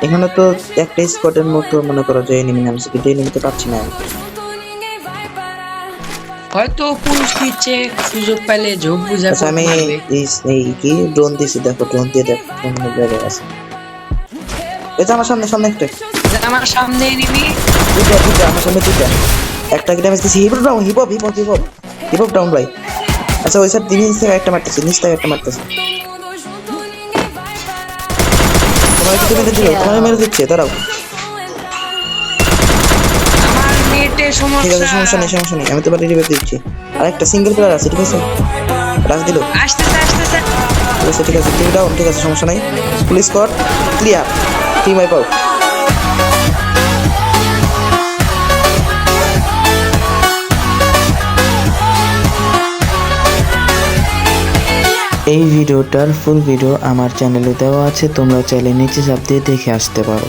এখানে তো একটা স্পটের মতো মনে করো যে এনিমি নামছে, কিন্তু এনিমি তো পাচ্ছি না আমি। হয়তো পুরুষ নিচ্ছে, সুযোগ পাইলে ঝোপ বুঝা আচ্ছা আমি মারবে। এই কি ড্রোন দিছি, দেখো ড্রোন দিয়ে দেখো কোন জায়গায় আছে। এই যে আমার সামনে সামনে একটা, আমার সামনে এনিমি। দুইটা দুইটা আমার সামনে দুইটা। একটা কি ড্যামেজ দিছি, hip down, hip hip hip hip down ভাই। আচ্ছা ওই স্যার নিচ থেকে একটা মারতেছে, নিচ থেকে একটা মারতেছে। তোমার কি মেরে দিল, তোমার মেরে দিচ্ছে, দাঁড়াও। আমার নেটে ঠিক আছে সমস্যা নেই সমস্যা নেই, আমি তোমার রিভাইভ দিচ্ছি। আর একটা সিঙ্গেল প্লেয়ার আছে, ঠিক আছে রাজ দিল। আসতেছে আসতেছে। ঠিক আছে ঠিক আছে, তুমি ডাউন, ঠিক আছে সমস্যা নাই। Police squad clear, team wipe out. এই ভিডিওটার ফুল ভিডিও আমার চ্যানেলে দেওয়া আছে, তোমরা চাইলে নিচে চাপ দিয়ে দেখে আসতে পারো।